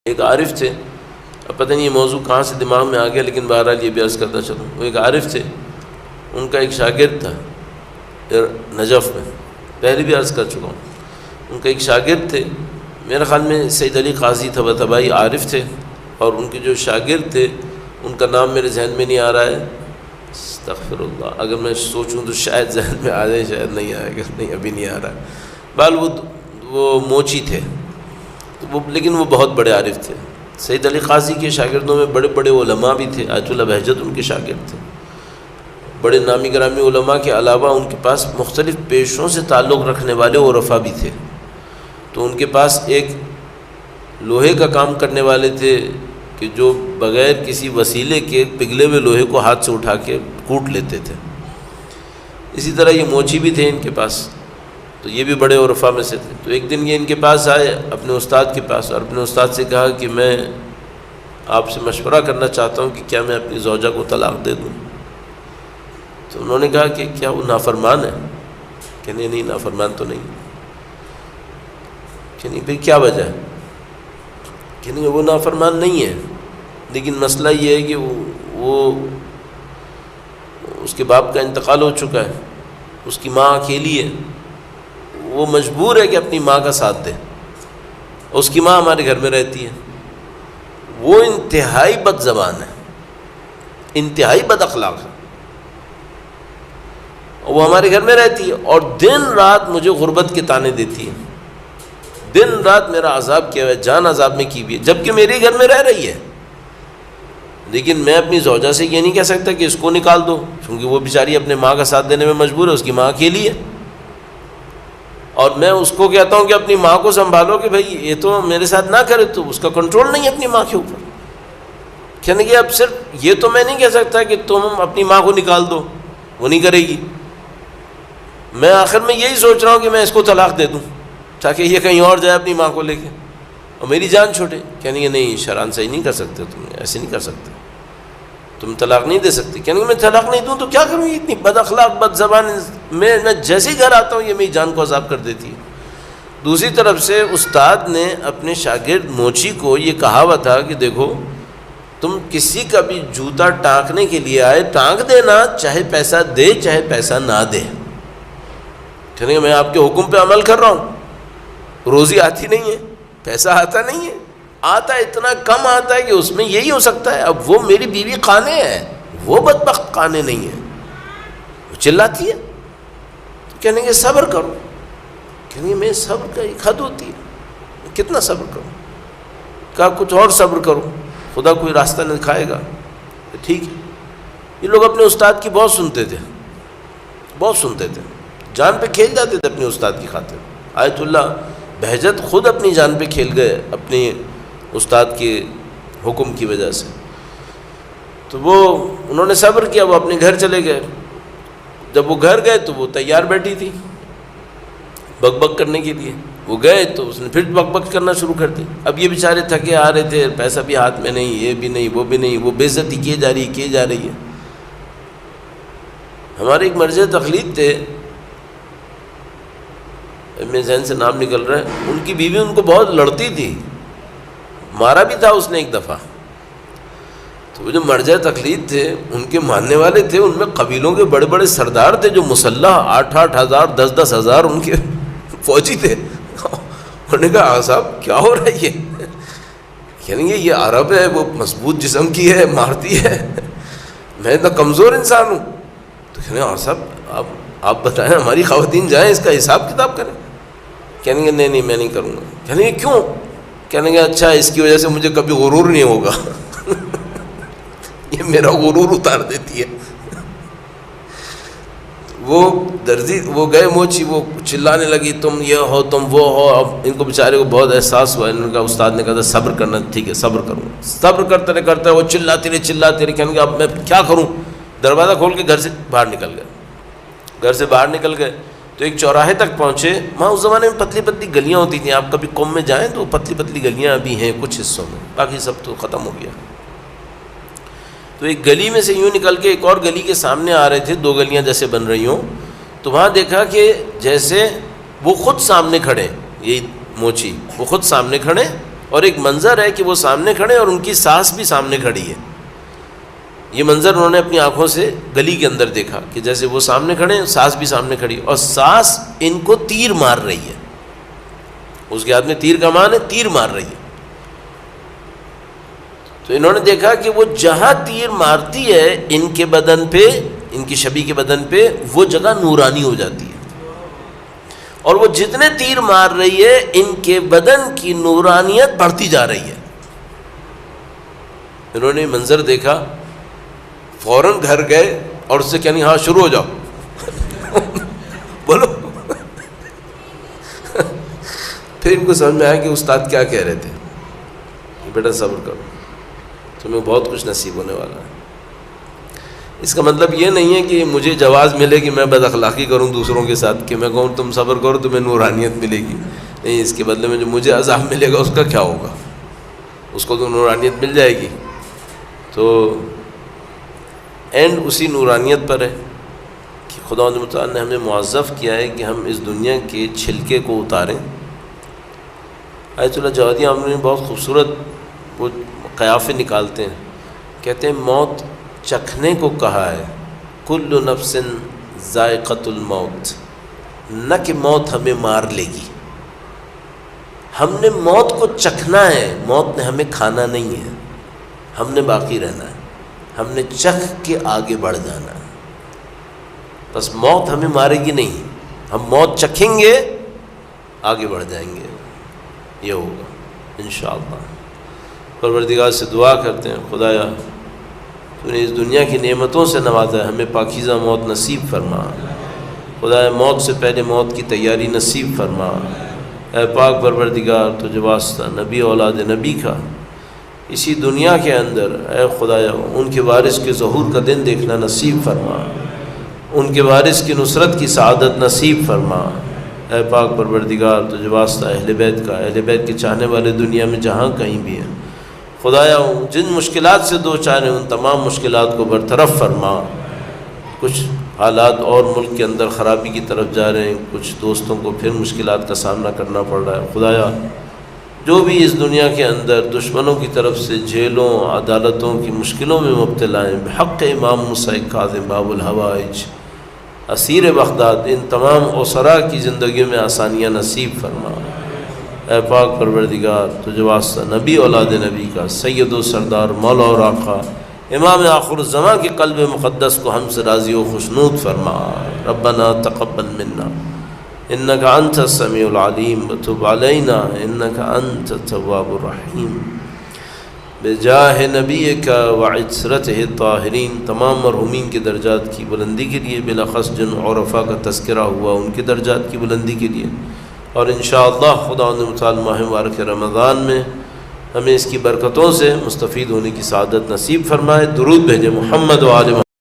ایک عارف تھے، اب پتہ نہیں یہ موضوع کہاں سے دماغ میں آ گیا، لیکن بہرحال یہ بھی عرض کرتا چلوں. وہ ایک عارف تھے، ان کا ایک شاگرد تھا نجف میں، پہلے بھی عرض کر چکا ہوں. ان کا ایک شاگرد تھے، میرے خیال میں سید علی قاضی طباطبائی عارف تھے، اور ان کے جو شاگرد تھے ان کا نام میرے ذہن میں نہیں آ رہا ہے، استغفر اللہ، اگر میں سوچوں تو شاید ذہن میں آ جائے، شاید نہیں آئے گا، نہیں ابھی نہیں آ رہا. وہ موچی تھے، لیکن وہ بہت بڑے عارف تھے. سید علی قاضی کے شاگردوں میں بڑے بڑے علماء بھی تھے. آیت اللہ بہجت ان کے شاگرد تھے. بڑے نامی گرامی علماء کے علاوہ ان کے پاس مختلف پیشوں سے تعلق رکھنے والے عرفاء بھی تھے. تو ان کے پاس ایک لوہے کا کام کرنے والے تھے کہ جو بغیر کسی وسیلے کے پگھلے ہوئے لوہے کو ہاتھ سے اٹھا کے کوٹ لیتے تھے. اسی طرح یہ موچی بھی تھے ان کے پاس، تو یہ بھی بڑے عرفاء میں سے تھے. تو ایک دن یہ ان کے پاس آئے اپنے استاد کے پاس، اور اپنے استاد سے کہا کہ میں آپ سے مشورہ کرنا چاہتا ہوں کہ کیا میں اپنی زوجہ کو طلاق دے دوں. تو انہوں نے کہا کہ کیا وہ نافرمان ہے؟ کہ نہیں نافرمان تو نہیں. کہ نہیں، پھر کیا وجہ ہے؟ کہ نہیں وہ نافرمان نہیں ہے، لیکن مسئلہ یہ ہے کہ وہ اس کے باپ کا انتقال ہو چکا ہے، اس کی ماں اکیلی ہے، وہ مجبور ہے کہ اپنی ماں کا ساتھ دے. اس کی ماں ہمارے گھر میں رہتی ہے، وہ انتہائی بد زبان ہے، انتہائی بد اخلاق ہے، وہ ہمارے گھر میں رہتی ہے اور دن رات مجھے غربت کے طعنے دیتی ہے، دن رات میرا عذاب کیا ہے، جان عذاب میں کی بھی ہے، جبکہ میرے گھر میں رہ رہی ہے. لیکن میں اپنی زوجہ سے یہ نہیں کہہ سکتا کہ اس کو نکال دو، کیونکہ وہ بیچاری اپنے ماں کا ساتھ دینے میں مجبور ہے، اس کی ماں اکیلی ہے. اور میں اس کو کہتا ہوں کہ اپنی ماں کو سنبھالو، کہ بھائی یہ تو میرے ساتھ نہ کرے، تو اس کا کنٹرول نہیں ہے اپنی ماں کے اوپر. کہنے کہ اب صرف یہ تو میں نہیں کہہ سکتا کہ تم اپنی ماں کو نکال دو، وہ نہیں کرے گی. میں آخر میں یہی سوچ رہا ہوں کہ میں اس کو طلاق دے دوں تاکہ یہ کہیں اور جائے اپنی ماں کو لے کے اور میری جان چھوٹے. کہنے کہ نہیں شرعاً صحیح نہیں کر سکتے، تم ایسے نہیں کر سکتے، تم طلاق نہیں دے سکتے. کہنے کہ میں طلاق نہیں دوں تو کیا کروں، اتنی بد اخلاق بد زبان، میں جیسے ہی گھر آتا ہوں یہ میری جان کو عذاب کر دیتی ہے. دوسری طرف سے استاد نے اپنے شاگرد موچی کو یہ کہا ہوا تھا کہ دیکھو تم کسی کا بھی جوتا ٹانکنے کے لیے آئے، ٹانک دینا، چاہے پیسہ دے چاہے پیسہ نہ دے. کہنے کہ میں آپ کے حکم پہ عمل کر رہا ہوں، روزی آتی نہیں ہے، پیسہ آتا نہیں ہے، آتا اتنا کم آتا ہے کہ اس میں یہی ہو سکتا ہے. اب وہ میری بیوی قانے ہے، وہ بدبخت قانے نہیں ہے، وہ چلاتی ہے. کہنے کہ صبر کرو. کہنے میں صبر کا ایک حد ہوتی ہے، کتنا صبر کروں؟ کہا کچھ اور صبر کرو، خدا کوئی راستہ دکھائے گا. ٹھیک ہے. یہ لوگ اپنے استاد کی بہت سنتے تھے، بہت سنتے تھے، جان پہ کھیل جاتے تھے اپنے استاد کی خاطر. آیت اللہ بہجت خود اپنی جان پہ کھیل گئے اپنے استاد کے حکم کی وجہ سے. تو انہوں نے صبر کیا، وہ اپنے گھر چلے گئے. جب وہ گھر گئے تو وہ تیار بیٹھی تھی بک بک کرنے کے لیے. وہ گئے تو اس نے پھر بک بک کرنا شروع کر دی. اب یہ بیچارے تھکے آ رہے تھے، پیسہ بھی ہاتھ میں نہیں، یہ بھی نہیں وہ بھی نہیں، وہ بے عزتی کیے جا رہی ہے. ہمارے ایک مرجع تقلید تھے، میرے ذہن سے نام نکل رہا ہے، ان کی بیوی ان کو بہت لڑتی تھی، مارا بھی تھا اس نے ایک دفعہ. تو وہ جو مرجع تقلید تھے ان کے ماننے والے تھے، ان میں قبیلوں کے بڑے بڑے سردار تھے جو مسلح 8-8 ہزار 10-10 ہزار ان کے فوجی تھے. انہوں نے کہا صاحب کیا ہو رہا ہے یہ؟ یعنی یہ عرب ہے، وہ مضبوط جسم کی ہے، مارتی ہے، میں اتنا کمزور انسان ہوں. تو کہنے صاحب آپ بتائیں، ہماری خواتین جائیں اس کا حساب کتاب کریں. کہنے کہ نہیں میں نہیں کروں گا. کہنے کہ کیوں؟ کہنے کہ اچھا اس کی وجہ سے مجھے کبھی غرور نہیں ہوگا. یہ میرا غرور اتار دیتی ہے. وہ درزی وہ گئے موچی، وہ چلانے لگی تم یہ ہو تم وہ ہو. اب ان کو بیچارے کو بہت احساس ہوا. انہوں نے کہا استاد نے کہا تھا صبر کرنا. ٹھیک ہے صبر کروں. صبر کرتے وہ چلاتی رہی. کہنے کہ اب میں کیا کروں؟ دروازہ کھول کے گھر سے باہر نکل گئے. گھر سے باہر نکل گئے تو ایک چوراہے تک پہنچے. وہاں اس زمانے میں پتلی پتلی گلیاں ہوتی تھیں. آپ کبھی قوم میں جائیں تو پتلی پتلی گلیاں ابھی ہیں کچھ حصوں میں، باقی سب تو ختم ہو گیا. تو ایک گلی میں سے یوں نکل کے ایک اور گلی کے سامنے آ رہے تھے، 2 گلیاں جیسے بن رہی ہوں. تو وہاں دیکھا کہ جیسے وہ خود سامنے کھڑے، یہ موچی وہ خود سامنے کھڑے اور ایک منظر ہے کہ وہ سامنے کھڑے اور ان کی ساس بھی سامنے کھڑی ہے. یہ منظر انہوں نے اپنی آنکھوں سے گلی کے اندر دیکھا کہ جیسے وہ سامنے کھڑے ہیں، ساس بھی سامنے کھڑی، اور ساس ان کو تیر مار رہی ہے. اس کے ہاتھ میں تیر کمان ہے، تیر مار رہی ہے. تو انہوں نے دیکھا کہ وہ جہاں تیر مارتی ہے ان کے بدن پہ، ان کی شبی کے بدن پہ، وہ جگہ نورانی ہو جاتی ہے، اور وہ جتنے تیر مار رہی ہے ان کے بدن کی نورانیت بڑھتی جا رہی ہے. انہوں نے منظر دیکھا، فوراً گھر گئے اور اس سے کہنی ہاں شروع ہو جاؤ بولو. پھر ان کو سمجھ میں آیا کہ استاد کیا کہہ رہے تھے، بیٹا صبر کرو، تمہیں بہت کچھ نصیب ہونے والا ہے. اس کا مطلب یہ نہیں ہے کہ مجھے جواز ملے کہ میں بد اخلاقی کروں دوسروں کے ساتھ، کہ میں کہوں تم صبر کرو تمہیں نورانیت ملے گی. نہیں، اس کے بدلے میں جو مجھے عذاب ملے گا اس کا کیا ہوگا، اس کو تو نورانیت مل جائے گی. تو اینڈ اسی نورانیت پر ہے کہ خدا متعال نے ہمیں معذب کیا ہے کہ ہم اس دنیا کے چھلکے کو اتاریں. آیت اللہ جوادی عامر نے بہت خوبصورت وہ قیافے نکالتے ہیں، کہتے ہیں موت چکھنے کو کہا ہے، کل نفس ذائقۃ الموت، نہ کہ موت ہمیں مار لے گی. ہم نے موت کو چکھنا ہے، موت نے ہمیں کھانا نہیں ہے. ہم نے باقی رہنا ہے، ہم نے چکھ کے آگے بڑھ جانا ہے. بس موت ہمیں مارے گی نہیں، ہم موت چکھیں گے، آگے بڑھ جائیں گے. یہ ہوگا انشاءاللہ. پروردگار سے دعا کرتے ہیں، خدایا تو نے اس دنیا کی نعمتوں سے نوازا ہے، ہمیں پاکیزہ موت نصیب فرما. خدایا موت سے پہلے موت کی تیاری نصیب فرما. اے پاک پروردگار تجھے واسطہ نبی اولاد نبی کا اسی دنیا کے اندر، اے خدایا ان کے وارث کے ظہور کا دن دیکھنا نصیب فرما، ان کے وارث کی نصرت کی سعادت نصیب فرما. اے پاک پروردگار تجھے واسطہ اہل بیت کا، اہل بیت کے چاہنے والے دنیا میں جہاں کہیں بھی ہیں، خدایا جن مشکلات سے دو چارے ان تمام مشکلات کو برطرف فرما. کچھ حالات اور ملک کے اندر خرابی کی طرف جا رہے ہیں، کچھ دوستوں کو پھر مشکلات کا سامنا کرنا پڑ رہا ہے. خدایا جو بھی اس دنیا کے اندر دشمنوں کی طرف سے جیلوں عدالتوں کی مشکلوں میں مبتلا ہیں، بحق امام موسیٰ کاظم باب الحوائج اسیر بغداد، ان تمام اسرا کی زندگیوں میں آسانیاں نصیب فرما. اے پاک پروردگار تجھے واسطہ نبی اولاد نبی کا سید و سردار مولا اور آقا امام آخر الزماں کے قلب مقدس کو ہم سے راضی و خوشنود فرما. ربنا تقبل منا انک انت السمیع العلیم وتب علینا انک انت التواب الرحیم. بجاہ نبیک وعصرتہ الطاہرین، تمام مرحومین کے درجات کی بلندی کے لیے، بالاخص جن عرفاء کا تذکرہ ہوا ان کے درجات کی بلندی کے لیے، اور انشاءاللہ خدا متعال ماہ مبارک رمضان میں ہمیں اس کی برکتوں سے مستفید ہونے کی سعادت نصیب فرمائے. درود بھیجے محمد و آل محمد.